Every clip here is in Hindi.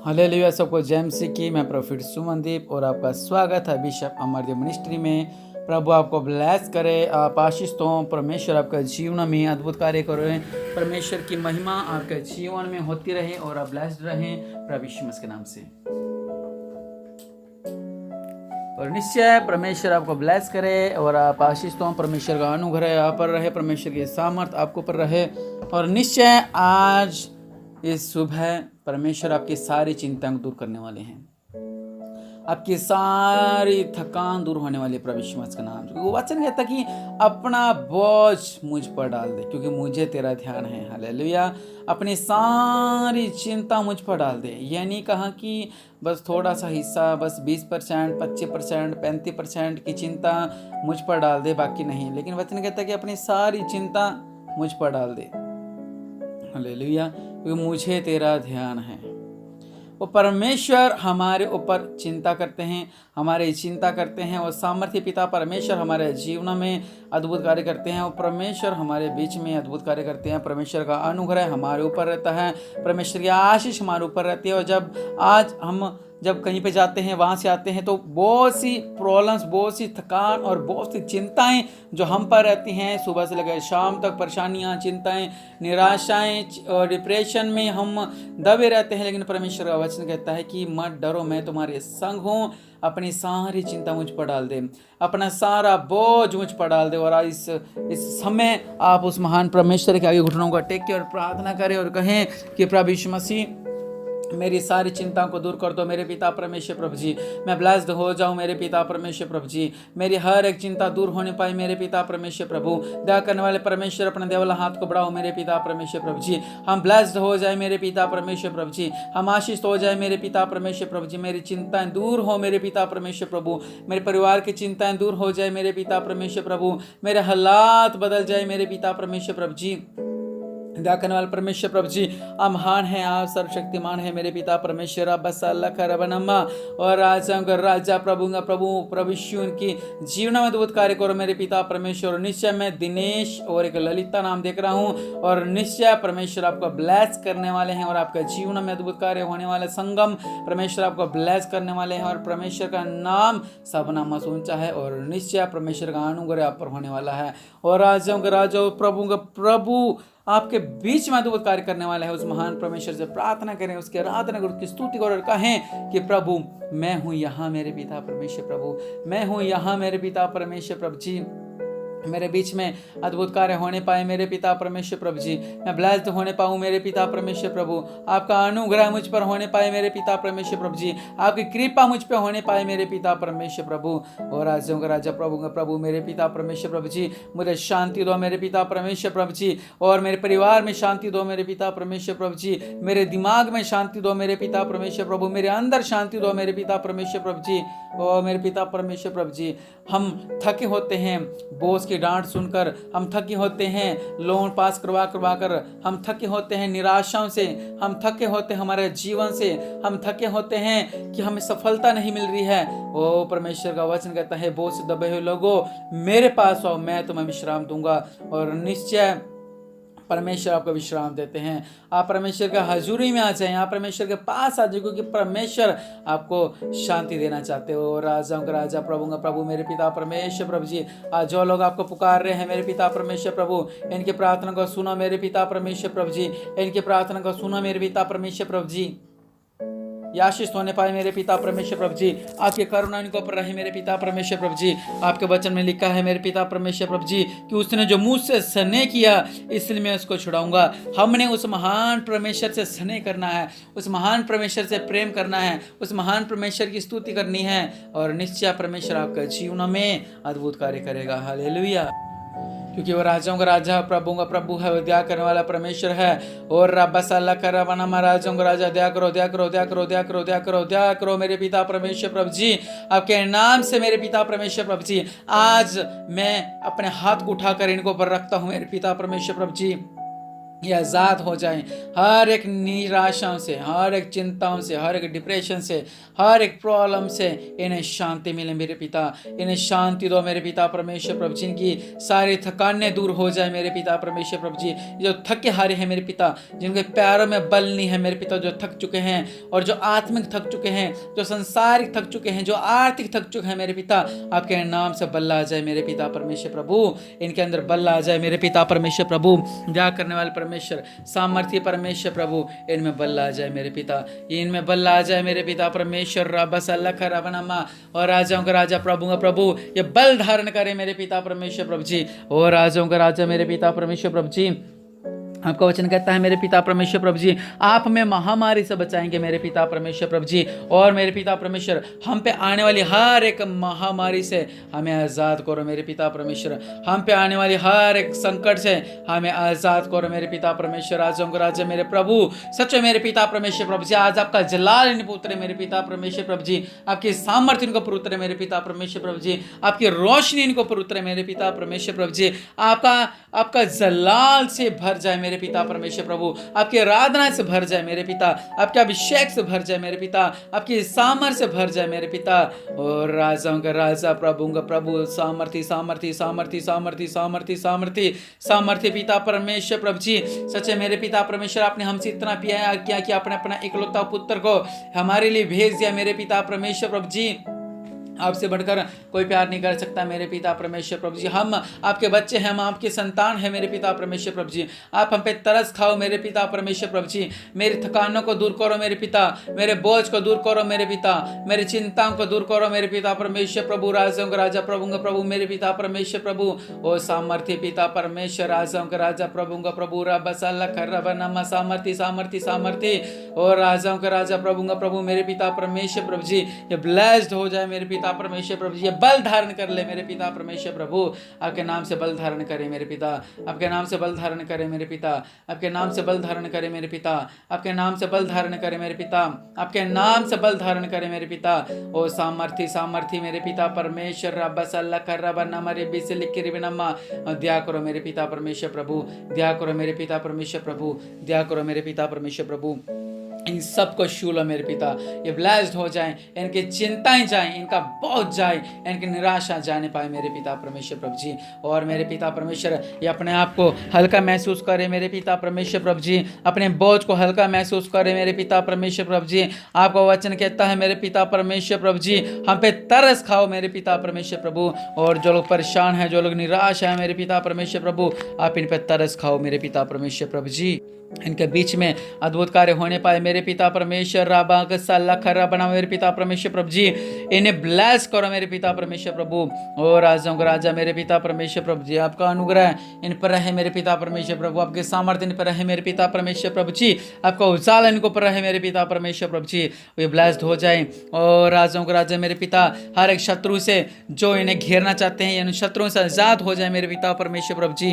हालेलुया। सबको जय मसीह की। मैं प्रोफेट सुमनदीप और आपका स्वागत है बिशप अमरदेव मिनिस्ट्री में। प्रभु आपको ब्लेस करे, आप आशीष दो। परमेश्वर आपका जीवन में अद्भुत कार्य करे। परमेश्वर की महिमा आपके जीवन में होती रहे और आप ब्लेस्ड रहें प्रभु यीशु मसीह के नाम से। और निश्चय परमेश्वर आपको ब्लेस करे और आप आशीष दो। परमेश्वर का अनुग्रह आप पर रहे, परमेश्वर की सामर्थ आपको पर रहे। और निश्चय आज इस सुबह परमेश्वर आपकी सारी चिंताएं दूर करने वाले हैं। आपकी सारी थकान दूर होने वाली है प्रभु यीशु मसीह का नाम। वो वचन कहता कि अपना बोझ मुझ पर डाल दे क्योंकि मुझे तेरा ध्यान है। हालेलुया। अपनी सारी चिंता मुझ पर डाल दे। यह नहीं कहा कि बस थोड़ा सा हिस्सा, बस 20%, 25%, 35% की चिंता मुझ पर डाल दे, बाकी नहीं। लेकिन वचन कहता कि अपनी सारी चिंता मुझ पर डाल दे। हालेलुया। क्योंकि मुझे तेरा ध्यान है। वो परमेश्वर हमारे ऊपर चिंता करते हैं, हमारे चिंता करते हैं। और सामर्थ्य पिता परमेश्वर हमारे जीवन में अद्भुत कार्य करते हैं। और परमेश्वर हमारे बीच में अद्भुत कार्य करते हैं। परमेश्वर का अनुग्रह हमारे ऊपर रहता है, परमेश्वर की आशीष हमारे ऊपर रहती है। और जब कहीं पे जाते हैं, वहाँ से आते हैं, तो बहुत सी प्रॉब्लम्स, बहुत सी थकान और बहुत सी चिंताएं जो हम पर रहती हैं, सुबह से लेकर शाम तक परेशानियां, चिंताएं, निराशाएं और डिप्रेशन में हम दबे रहते हैं। लेकिन परमेश्वर का वचन कहता है कि मत डरो, मैं तुम्हारे संग हूँ। अपनी सारी चिंता मुझ पर डाल दे, अपना सारा बोझ मुझ पर डाल दे। और इस समय आप उस महान परमेश्वर के आगे घुटनों को टेक के और प्रार्थना करें और कहें कि प्रभु यीशु मसीह मेरी सारी चिंताओं को दूर कर दो मेरे पिता परमेश्वर प्रभु जी। मैं ब्लेस्ड हो जाऊं मेरे पिता परमेश्वर प्रभु जी। मेरी हर एक चिंता दूर होने पाए मेरे पिता परमेश्वर प्रभु। दया करने वाले परमेश्वर अपना दया वाला हाथ को बढ़ाओ मेरे पिता परमेश्वर प्रभु जी। हम ब्लेस्ड हो जाए मेरे पिता परमेश्वर प्रभु जी। हम आशीष हो जाए मेरे पिता परमेश्वर प्रभु जी। मेरी चिंताएं दूर हो मेरे पिता परमेश्वर प्रभु। मेरे परिवार की चिंताएं दूर हो जाए मेरे पिता परमेश्वर प्रभु। मेरे हालात बदल जाए मेरे पिता परमेश्वर प्रभु जी। दया करने वाले परमेश्वर प्रभु जी, आप महान है, आप सर्वशक्तिमान है मेरे पिता परमेश्वर। आप बस अल्लाह का रबनमा और राजाओं का राजा, प्रभु का प्रभु यीशु उनकी जीवन में अद्भुत कार्य करो मेरे पिता परमेश्वर। निश्चय मैं दिनेश और एक ललिता नाम देख रहा हूँ और निश्चय परमेश्वर आपको ब्लेस करने वाले हैं और आपका जीवन में अद्भुत कार्य होने वाले संगम परमेश्वर आपको ब्लेस करने वाले हैं। और परमेश्वर का नाम सब नाम ऊंचा है और निश्चय परमेश्वर का अनुग्रह आप पर होने वाला है। और राजाओं का राजा, प्रभु का प्रभु आपके बीच में अद्भुत कार्य करने वाला है। उस महान परमेश्वर से प्रार्थना करें, उसकी आराधना करें, उसकी स्तुति करें और कहें कि प्रभु मैं हूं यहाँ मेरे पिता परमेश्वर प्रभु। मैं हूं यहाँ मेरे पिता परमेश्वर प्रभु जी। मेरे बीच में अद्भुत कार्य होने पाए मेरे पिता परमेश्वर प्रभु जी। मैं ब्लेस्ड होने पाऊँ मेरे पिता परमेश्वर प्रभु। आपका अनुग्रह मुझ पर होने पाए मेरे पिता परमेश्वर प्रभु जी। आपकी कृपा मुझ पर होने पाए मेरे पिता परमेश्वर प्रभु। और राज्यों का राजा, प्रभु का प्रभु मेरे पिता परमेश्वर प्रभु जी। मुझे शांति दो मेरे पिता परमेश्वर प्रभु जी। और मेरे परिवार में शांति दो मेरे पिता परमेश्वर प्रभु जी। मेरे दिमाग में शांति दो मेरे पिता परमेश्वर प्रभु। मेरे अंदर शांति दो मेरे पिता परमेश्वर प्रभु जी। और मेरे पिता परमेश्वर प्रभु जी, हम थके होते हैं बोझ की डांट सुनकर, हम थके होते हैं लोन पास करवा कर, हम थके होते हैं निराशाओं से, हम थके होते हैं हमारे जीवन से, हम थके होते हैं कि हमें सफलता नहीं मिल रही है। ओ परमेश्वर का वचन कहता है, बोझ से दबे हुए लोगों मेरे पास आओ, मैं तुम्हें विश्राम दूंगा। और निश्चय परमेश्वर आपको विश्राम देते हैं। आप परमेश्वर के हजूरी में आ जाएं, आप परमेश्वर के पास आ जाए, क्योंकि परमेश्वर आपको शांति देना चाहते हो। राजाओं का राजा, प्रभु का प्रभु मेरे पिता परमेश्वर प्रभु जी। आज जो लोग आपको पुकार रहे हैं मेरे पिता परमेश्वर प्रभु, इनकी प्रार्थना को सुनो मेरे पिता परमेश्वर प्रभु जी। इनकी प्रार्थना को सुनो मेरे पिता परमेश्वर प्रभु जी। आशीष होने पाए मेरे पिता परमेश्वर प्रभु जी। आपकी करुणा इनके ऊपर रहे मेरे पिता परमेश्वर प्रभु जी। आपके वचन में लिखा है मेरे पिता परमेश्वर प्रभु जी कि उसने जो मुझ से स्नेह किया इसलिए मैं उसको छुड़ाऊंगा। हमने उस महान परमेश्वर से स्नेह करना है, उस महान परमेश्वर से प्रेम करना है, उस महान परमेश्वर की स्तुति करनी है। और निश्चय परमेश्वर आपके जीवन में अद्भुत कार्य करेगा। हालेलुया। क्योंकि वो राजाओं का राजा, प्रभु का प्रभु है, वो दया करने वाला परमेश्वर है। और रब्बस अल्लाह का रबनमा, राजाओं का राजा, दया करो दया करो दया करो दया करो दया करो दया करो मेरे पिता परमेश्वर प्रभु जी। आपके नाम से मेरे पिता परमेश्वर प्रभु जी, आज मैं अपने हाथ को उठाकर इनको पर रखता हूँ मेरे पिता परमेश्वर प्रभु जी। ये आज़ाद हो जाएं हर एक निराशाओं से, हर एक चिंताओं से, हर एक डिप्रेशन से, हर एक प्रॉब्लम से। इन्हें शांति मिले मेरे पिता, इन्हें शांति दो मेरे पिता परमेश्वर प्रभु। जिनकी सारी थकानें दूर हो जाए मेरे पिता परमेश्वर प्रभु जी। जो थके हारे हैं मेरे पिता, जिनके पैरों में बल नहीं है मेरे पिता, जो थक चुके हैं और जो आत्मिक थक चुके हैं, जो संसारिक थक चुके हैं, जो आर्थिक थक चुके हैं मेरे पिता, आपके नाम से बल आ जाए मेरे पिता परमेश्वर प्रभु। इनके अंदर बल आ जाए मेरे पिता परमेश्वर प्रभु। दया करने वाले परमेश्वर, सामर्थ्य परमेश्वर प्रभु, इनमें बल आ जाए मेरे पिता, इनमें बल आ जाए मेरे पिता परमेश्वर। रबस अल्लाह रबनमा, और राजाओं का राजा प्रभु का प्रभु ये बल धारण करे मेरे पिता परमेश्वर प्रभु जी। और राजाओं का राजा मेरे पिता परमेश्वर प्रभु जी, आपका वचन कहता है मेरे पिता परमेश्वर प्रभु जी, आप हमें महामारी से बचाएंगे मेरे पिता परमेश्वर प्रभु जी। और मेरे पिता परमेश्वर, हम पे आने वाली हर एक महामारी से हमें आज़ाद करो मेरे पिता परमेश्वर। हम पे आने वाली हर एक संकट से हमें आज़ाद करो मेरे पिता परमेश्वर। राजाओं का राजा मेरे प्रभु, सच मेरे पिता परमेश्वर प्रभु जी, आज आपका जलाल इन पुत्र मेरे पिता परमेश्वर प्रभु जी, आपकी सामर्थ्य इनको पुत्र मेरे पिता परमेश्वर प्रभु जी, आपकी रोशनी इनको पुत्र मेरे पिता परमेश्वर प्रभु जी। आपका जलाल से भर जाए मेरे पिता परमेश्वर प्रभु, आपकी आराधना से भर जाए मेरे पिता, आपके अभिषेक से भर जाए मेरे पिता, आपकी सामर्थ्य से भर जाए मेरे पिता। और राजाओं का राजा प्रभु का प्रभु, सामर्थ्य सामर्थ्य सामर्थ्य सामर्थ्य सामर्थ्य सामर्थ्य सामर्थ्य पिता परमेश्वर प्रभु जी। सच्चे मेरे पिता परमेश्वर, आपने हमसे इतना प्यार किया कि आपने अपना इकलौता पुत्र को हमारे लिए भेज दिया मेरे पिता परमेश्वर प्रभु जी। आपसे बढ़कर कोई प्यार नहीं कर सकता मेरे पिता परमेश्वर प्रभु जी। हम आपके बच्चे हैं, हम आपके संतान हैं मेरे पिता परमेश्वर प्रभु जी। आप हम पे तरस खाओ मेरे पिता परमेश्वर प्रभु जी। मेरी थकानों को दूर करो मेरे पिता, मेरे बोझ को दूर करो मेरे पिता, मेरी चिंताओं को दूर करो मेरे पिता परमेश्वर प्रभु। राजाओं का राजा प्रभु का प्रभु मेरे पिता परमेश्वर प्रभु, ओ सामर्थ्य पिता परमेश्वर, राजाओं का राजा प्रभु का प्रभु, रबनमा सामर्थ्य सामर्थ्य सामर्थ्य, और राजाओं का राजा प्रभु का प्रभु मेरे पिता परमेश्वर प्रभु जी। ये ब्लेस्ड हो जाए मेरे पिता परमेश्वर प्रभु जी, ये बल धारण कर ले मेरे पिता परमेश्वर प्रभु। आपके नाम से बल धारण करे मेरे पिता, आपके नाम से बल धारण करे मेरे पिता, आपके नाम से बल धारण करे मेरे पिता, आपके नाम से बल धारण करे मेरे पिता, आपके नाम से बल धारण करे मेरे पिता। ओ सामर्थ्य सामर्थ्य मेरे पिता परमेश्वर, रब्बस अल्लाह कर रबा नमा रे बिसे लिख के रिबनमा, दया करो मेरे पिता परमेश्वर प्रभु, दया करो मेरे पिता परमेश्वर प्रभु, दया करो मेरे पिता परमेश्वर प्रभु। इन सबको छू लो मेरे पिता, ये ब्लेस्ड हो जाएं, इनकी चिंताएं जाएं, इनका बोझ जाए, इनकी निराशा जाने पाए मेरे पिता परमेश्वर प्रभु जी। और मेरे पिता परमेश्वर, ये अपने आप को हल्का महसूस करे मेरे पिता परमेश्वर प्रभु जी, अपने बोझ को हल्का महसूस करे मेरे पिता परमेश्वर प्रभु जी। आपका वचन कहता है मेरे पिता परमेश्वर प्रभु जी, हम पे तरस खाओ मेरे पिता परमेश्वर प्रभु। और जो लोग परेशान हैं, जो लोग निराश हैं मेरे पिता परमेश्वर प्रभु, आप इन पे तरस खाओ मेरे पिता परमेश्वर प्रभु जी। इनके बीच में अद्भुत कार्य होने पाए मेरे पिता परमेश्वर, राबा सल्ला खरा बना मेरे पिता परमेश्वर प्रभु जी। इन्हें ब्लेस करो मेरे पिता परमेश्वर प्रभु। और राजाओं का राजा मेरे पिता परमेश्वर प्रभु जी, आपका अनुग्रह इन पर रहे मेरे पिता परमेश्वर प्रभु, आपके सामर्थ्य इन पर रहे मेरे पिता परमेश्वर प्रभु जी, आपका उजाला इनको पर रहे मेरे पिता परमेश्वर प्रभु जी। वे ब्लेस्ड हो जाएं। और राजाओं का राजा मेरे पिता, हर एक शत्रु से जो इन्हें घेरना चाहते हैं, इन शत्रुओं से आजाद हो जाए मेरे पिता परमेश्वर प्रभु जी।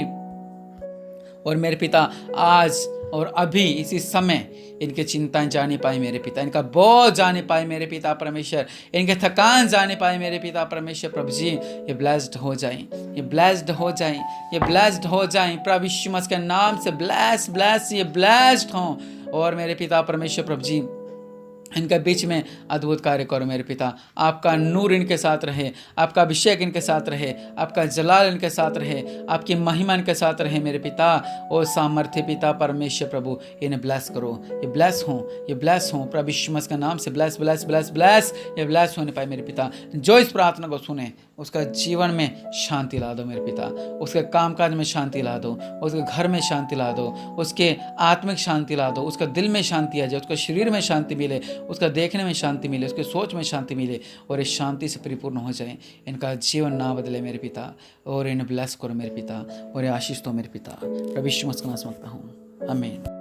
और मेरे पिता, आज और अभी इसी समय इनके चिंताएं जाने पाए मेरे पिता, इनका बोझ जाने पाए मेरे पिता परमेश्वर, इनके थकान जाने पाए मेरे पिता परमेश्वर प्रभु जी। ये ब्लेस्ड हो जाएं, ये ब्लेस्ड हो जाएं, ये ब्लेस्ड हो जाएं प्रभु यीशु मसीह के नाम से। ब्लेस ब्लेस, ये ब्लेस्ड हों। और मेरे पिता परमेश्वर प्रभु जी, इनके बीच में अद्भुत कार्य करो मेरे पिता। आपका नूर इनके साथ रहे, आपका अभिषेक इनके साथ रहे, आपका जलाल इनके साथ रहे, आपकी महिमा इनके साथ रहे मेरे पिता। ओ सामर्थ्य पिता परमेश्वर प्रभु, इन्हें ब्लेस करो, ये ब्लेस हों, ये ब्लेस हों प्रभु यीशु मसीह के नाम से। ब्लेस ब्लेस ब्लेस ब्लेस, ये ब्लेस होने पाए मेरे पिता। जो इस प्रार्थना को सुने उसका जीवन में शांति ला दो मेरे पिता, उसके कामकाज में शांति ला दो, उसके घर में शांति ला दो, उसके आत्मिक शांति ला दो, उसका दिल में शांति आ जाए, उसके शरीर में शांति मिले, उसका देखने में शांति मिले, उसके सोच में शांति मिले, और इस शांति से परिपूर्ण हो जाए। इनका जीवन ना बदले मेरे पिता, और इन्हें ब्लेस करो मेरे पिता, और आशीष दो मेरे पिता। प्रभु यीशु मसीह के नाम से मांगता हूँ, आमीन।